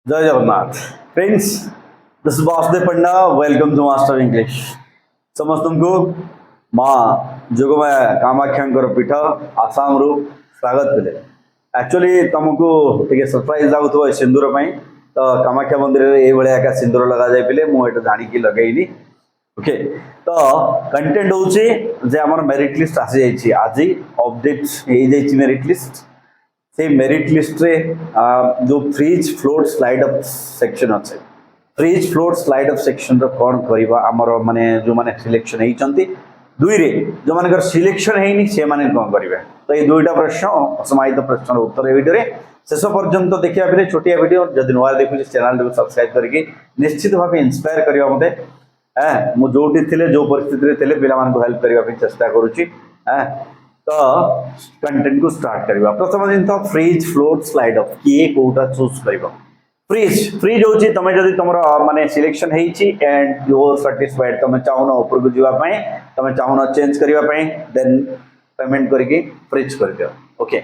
जय Jagannath friends, this is Vasudev Panda. Welcome to Master English. समस्त को माँ जोगमाया कामाख्यांकर पीठ आसाम रु स्वागत कले। एक्चुअली तुमको टे सरप्राइज लगुव सिंदूर तो कामाख्या मंदिर ये भाया सिंदूर लगा जाए पे मुझे जाणी लगेनी। ओके, तो कंटेंट हूँ आम मेरिट लिस्ट आसी जाइए। आज अपडेट हो मेरिट लिस्ट से मेरिट लिस्ट रे जो freeze float slide up section अच्छे freeze float slide up section कौन करवा आमर माने जो माने सिलेक्शन होती दुई रे जो मान सिलेक्शन है से माने कौन करेंगे। तो ये दुईटा प्रश्न असमाहित प्रश्न उत्तर भिडियो शेष पर्यंत देखा पे छोटिया भिडियो जब नुआ देखुचे चैनल को सब्सक्राइब करके निश्चित भाव इंस्पायर करवा मत मुझे थे जो परिस्थिति पे हेल्प करने चेष्टा करुच्ची। तो कंटेंट को स्टार्ट करवा। प्रथम जिन फ्रिज फ्लोट स्लाइड अप किए कोटा चूज कर फ्रिज फ्रिज हूँ तुम जब तुम माने सिलेक्शन एंड यू साटिस्फाइड तुम चाहून ऊपर को जावाई तुम चाहून चेंज करने देन पेमेंट करके फ्रिज कर दियो। ओके,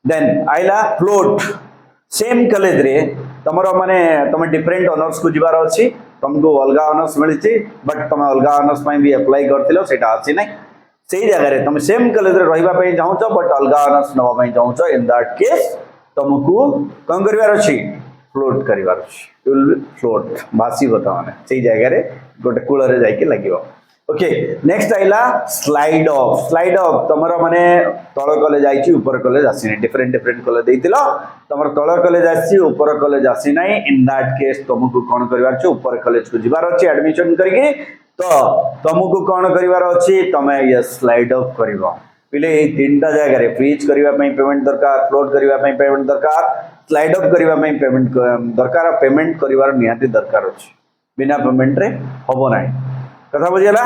देन आइला फ्लोट सेम कॉलेज रे तुम माने तुम डिफरेंट ऑनर्स को जीवार अच्छी तुमको अलग ऑनर्स मिली बट तुम अलग ऑनर्स भी अप्लाई कर आसी ना से जगह तुम सेम कॉलेज रही चाहूच बट अलग ऑनर्स नापी चाहूच इन दैट केस तुमको कौन करार अच्छी फ्लोट करार फ्लोट भाषिब तुम से जगह गोटे कूल लगे। ओके, नेक्स्ट आइला स्लाइड ऑफ। स्लाइड ऑफ तुम माने तल कॉलेज आई ऊपर कॉलेज आसी डिफरेंट डिफरेंट कॉलेज देतिलो तुम तल कॉलेज आसी ऊपर कॉलेज आसी ना इन दैट केस तुमको कौन करार ऊपर कॉलेज को जीवार अच्छी एडमिशन करके तो तुमको कौन करार अच्छी तुम ये स्लाइड अप कर पिले तीन टा जगह फ्रीज करने पेमेंट दरकार फ्लोट करने पेमेंट दरकार स्लाइड अप करने पेमेंट दरकार पेमेंट कर निहाती दरकार अच्छी बिना पेमेंट रे हम ना कथा बुझीगला।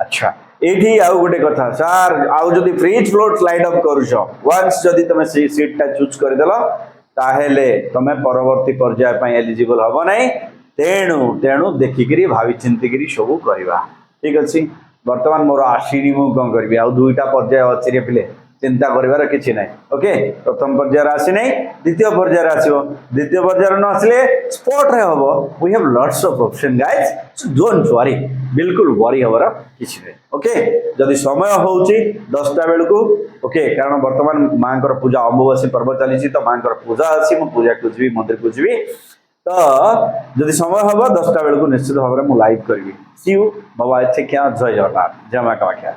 अच्छा, ये आउ गोटे कथा सार आउ जदि फ्रिज फ्लोट स्लाइड अप करुच वन्स जदि तुम सीट टा चूज करदेल ताहेले तुम परवर्ती पर्याय एलिजिबल हम ना तेणु तेणु देखिकी भावी चिंतिकी सब करवा। ठीक अच्छे, बर्तमान मोर आसीनी मु कौन करी आ दुईटा पर्याय अच्छी पिले चिंता करार कि ना। ओके, प्रथम पर्यायर आसी ना द्वितीय पर्यायर आसो द्वितीय पर्यायर न आसिले स्पॉट रे हम we have lots of option guys, so don't worry बिल्कुल वरी हमारा किसी नहीं। ओके, जदि समय हूँ 10टा बेलू ओके कारण बर्तमान माँ पूजा अमावासी पर्व चली तो माँ पूजा अच्छी मुझे पूजा को जी मंदिर को जी तो जदि समय हम 10टा बेलू निश्चित भाव में लाइव करी। सी यू बाबा। जय जगन्नाथ, जय माँ कामाख्या।